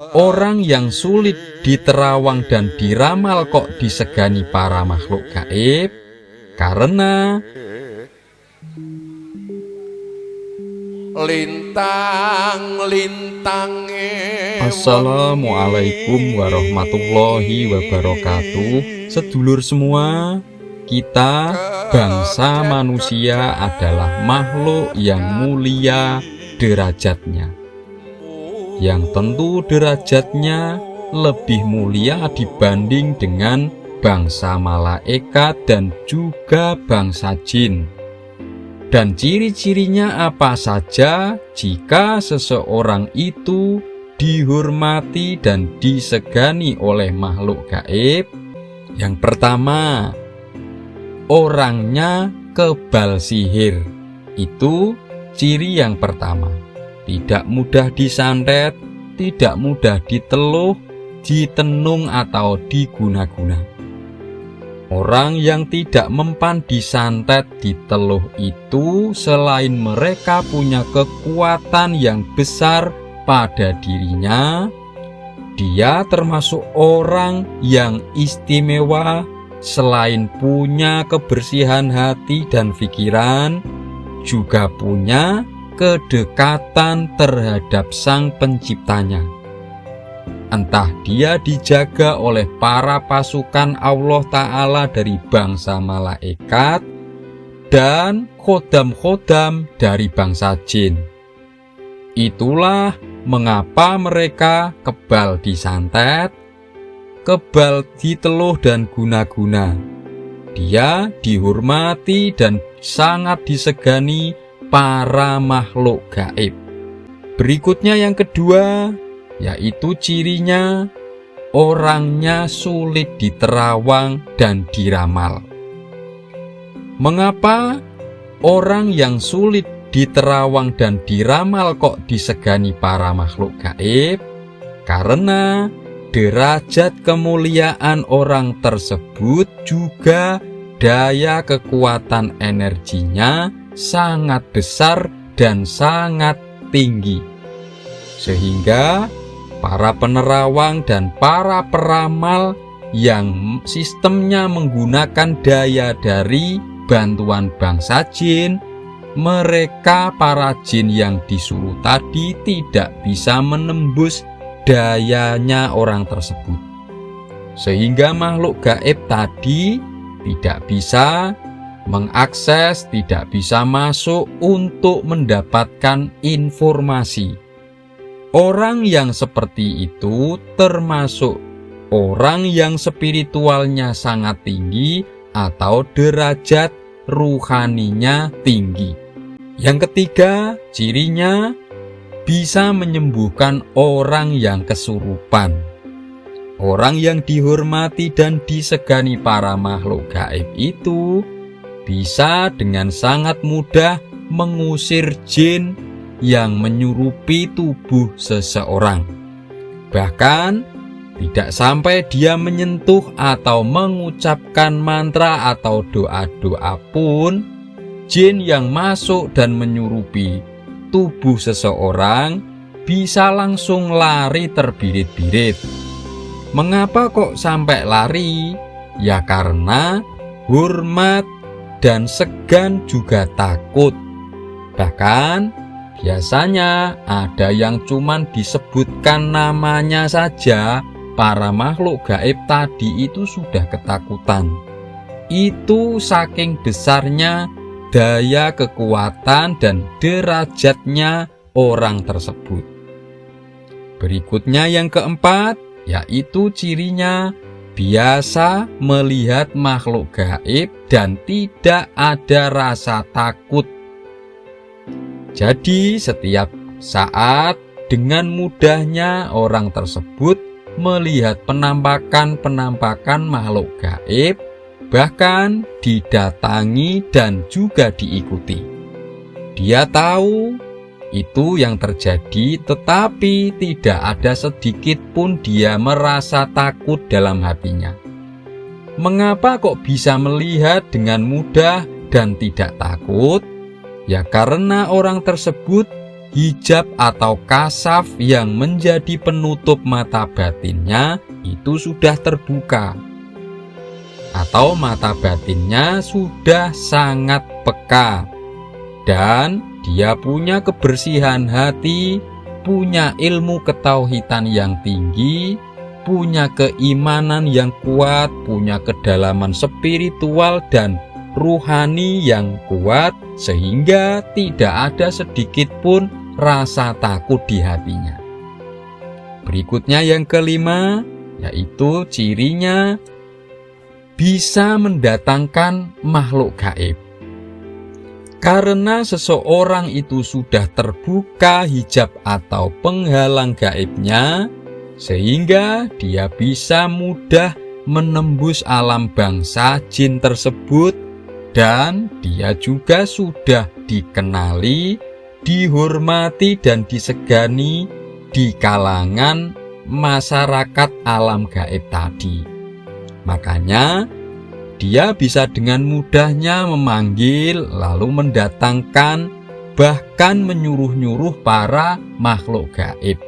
Orang yang sulit diterawang dan diramal kok disegani para makhluk gaib? Karena lintang-lintange. Assalamualaikum warahmatullahi wabarakatuh. Sedulur semua, kita bangsa manusia adalah makhluk yang mulia derajatnya, yang tentu derajatnya lebih mulia dibanding dengan bangsa malaikat dan juga bangsa jin. Dan ciri-cirinya apa saja jika seseorang itu dihormati dan disegani oleh makhluk gaib? Yang pertama, orangnya kebal sihir. Itu ciri yang pertama. Tidak mudah disantet, tidak mudah diteluh, ditenung atau diguna-guna. Orang yang tidak mempan disantet, diteluh itu selain mereka punya kekuatan yang besar pada dirinya, dia termasuk orang yang istimewa. Selain punya kebersihan hati dan pikiran, juga punya kedekatan terhadap Sang Penciptanya. Entah dia dijaga oleh para pasukan Allah Ta'ala dari bangsa malaikat dan khodam-khodam dari bangsa jin. Itulah mengapa mereka kebal disantet, kebal diteluh dan guna-guna. Dia dihormati dan sangat disegani para makhluk gaib. Berikutnya yang kedua, yaitu cirinya orangnya sulit diterawang dan diramal. Mengapa orang yang sulit diterawang dan diramal kok disegani para makhluk gaib? Karena derajat kemuliaan orang tersebut juga daya kekuatan energinya sangat besar dan sangat tinggi, sehingga para penerawang dan para peramal yang sistemnya menggunakan daya dari bantuan bangsa jin, mereka para jin yang disuruh tadi tidak bisa menembus dayanya orang tersebut, sehingga makhluk gaib tadi tidak bisa mengakses, tidak bisa masuk untuk mendapatkan informasi. Orang yang seperti itu termasuk orang yang spiritualnya sangat tinggi atau derajat ruhaninya tinggi. Yang ketiga, cirinya bisa menyembuhkan orang yang kesurupan. Orang yang dihormati dan disegani para makhluk gaib itu bisa dengan sangat mudah mengusir jin yang menyerupi tubuh seseorang. Bahkan tidak sampai dia menyentuh atau mengucapkan mantra atau doa-doa pun, jin yang masuk dan menyerupi tubuh seseorang bisa langsung lari terbirit-birit. Mengapa kok sampai lari? Ya karena hormat dan segan juga takut. Bahkan biasanya ada yang cuman disebutkan namanya saja, para makhluk gaib tadi itu sudah ketakutan. Itu saking besarnya daya kekuatan dan derajatnya orang tersebut. Berikutnya yang keempat, yaitu cirinya biasa melihat makhluk gaib dan tidak ada rasa takut. Jadi setiap saat dengan mudahnya orang tersebut melihat penampakan-penampakan makhluk gaib, bahkan didatangi dan juga diikuti. Dia tahu itu yang terjadi, tetapi tidak ada sedikit pun dia merasa takut dalam hatinya. Mengapa kok bisa melihat dengan mudah dan tidak takut? Ya karena orang tersebut hijab atau kasaf yang menjadi penutup mata batinnya itu sudah terbuka, atau mata batinnya sudah sangat peka, dan dia punya kebersihan hati, punya ilmu ketauhidan yang tinggi, punya keimanan yang kuat, punya kedalaman spiritual dan ruhani yang kuat, sehingga tidak ada sedikit pun rasa takut di hatinya. Berikutnya yang kelima, yaitu cirinya bisa mendatangkan makhluk gaib. Karena seseorang itu sudah terbuka hijab atau penghalang gaibnya, sehingga dia bisa mudah menembus alam bangsa jin tersebut, dan dia juga sudah dikenali, dihormati dan disegani di kalangan masyarakat alam gaib tadi. Makanya dia bisa dengan mudahnya memanggil, lalu mendatangkan, bahkan menyuruh-nyuruh para makhluk gaib.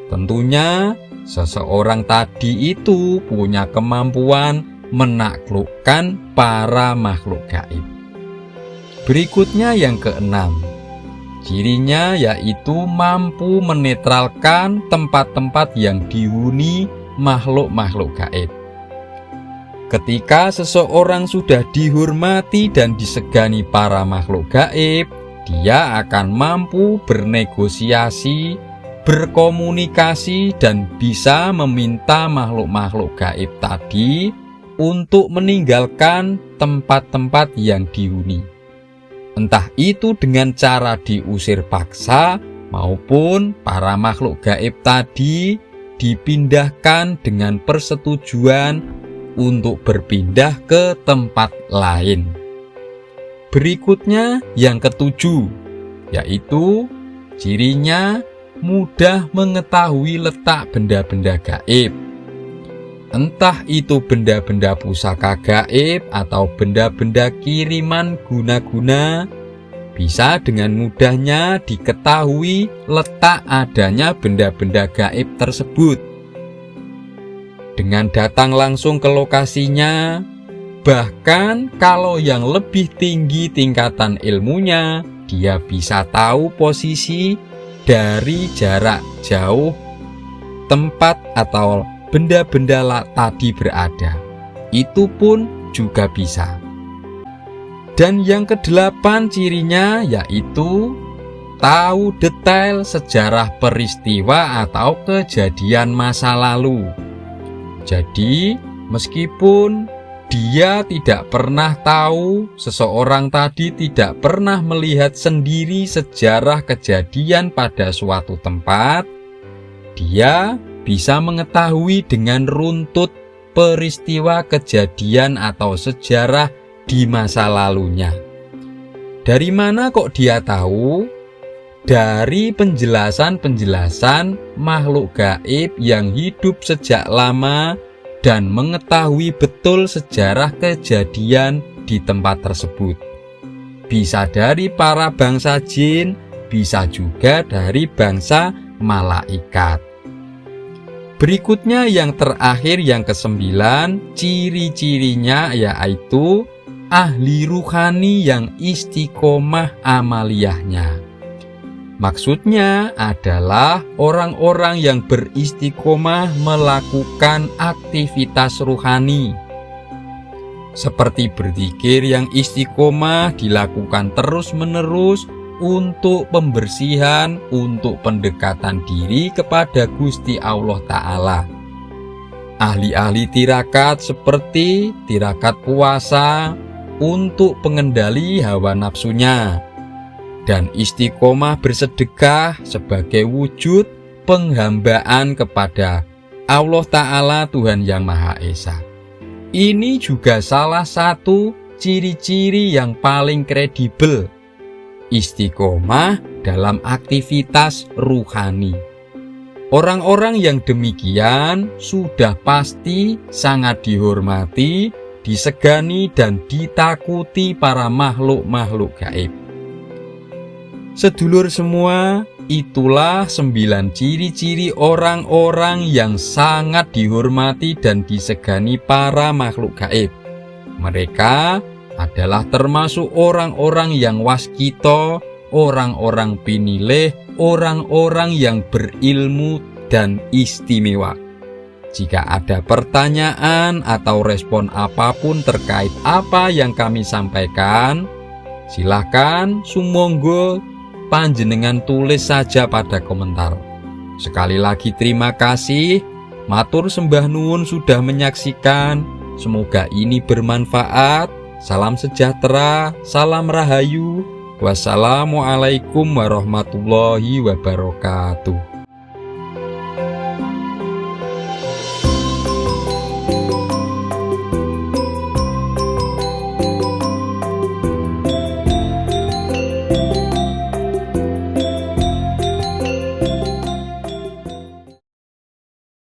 Tentunya seseorang tadi itu punya kemampuan menaklukkan para makhluk gaib. Berikutnya yang keenam, cirinya yaitu mampu menetralkan tempat-tempat yang dihuni makhluk-makhluk gaib. Ketika seseorang sudah dihormati dan disegani para makhluk gaib, dia akan mampu bernegosiasi, berkomunikasi, dan bisa meminta makhluk-makhluk gaib tadi untuk meninggalkan tempat-tempat yang dihuni. Entah itu dengan cara diusir paksa maupun para makhluk gaib tadi dipindahkan dengan persetujuan untuk berpindah ke tempat lain. Berikutnya yang ketujuh, yaitu cirinya mudah mengetahui letak benda-benda gaib. Entah itu benda-benda pusaka gaib atau benda-benda kiriman guna-guna, bisa dengan mudahnya diketahui letak adanya benda-benda gaib tersebut. Dengan datang langsung ke lokasinya, bahkan kalau yang lebih tinggi tingkatan ilmunya, dia bisa tahu posisi dari jarak jauh tempat atau benda-benda tadi berada. Itu pun juga bisa. Dan yang kedelapan cirinya yaitu tahu detail sejarah peristiwa atau kejadian masa lalu. Jadi, meskipun dia tidak pernah tahu, seseorang tadi tidak pernah melihat sendiri sejarah kejadian pada suatu tempat, dia bisa mengetahui dengan runtut peristiwa kejadian atau sejarah di masa lalunya. Dari mana kok dia tahu? Dari penjelasan-penjelasan makhluk gaib yang hidup sejak lama dan mengetahui betul sejarah kejadian di tempat tersebut. Bisa dari para bangsa jin, bisa juga dari bangsa malaikat. Berikutnya yang terakhir yang kesembilan, ciri-cirinya yaitu ahli ruhani yang istiqomah amaliyahnya. Maksudnya adalah orang-orang yang beristiqomah melakukan aktivitas ruhani. Seperti berzikir yang istiqomah dilakukan terus-menerus untuk pembersihan, untuk pendekatan diri kepada Gusti Allah Ta'ala. Ahli-ahli tirakat seperti tirakat puasa untuk pengendali hawa nafsunya, dan istiqomah bersedekah sebagai wujud penghambaan kepada Allah Ta'ala Tuhan Yang Maha Esa. Ini juga salah satu ciri-ciri yang paling kredibel, istiqomah dalam aktivitas ruhani. Orang-orang yang demikian sudah pasti sangat dihormati, disegani, dan ditakuti para makhluk-makhluk gaib. Sedulur semua, itulah 9 ciri-ciri orang-orang yang sangat dihormati dan disegani para makhluk gaib. Mereka adalah termasuk orang-orang yang waskita, orang-orang pinilih, orang-orang yang berilmu dan istimewa. Jika ada pertanyaan atau respon apapun terkait apa yang kami sampaikan, silahkan sumangga panjenengan tulis saja pada komentar. Sekali lagi terima kasih, matur sembah nuwun sudah menyaksikan. Semoga ini bermanfaat. Salam sejahtera, salam rahayu. Wassalamualaikum warahmatullahi wabarakatuh.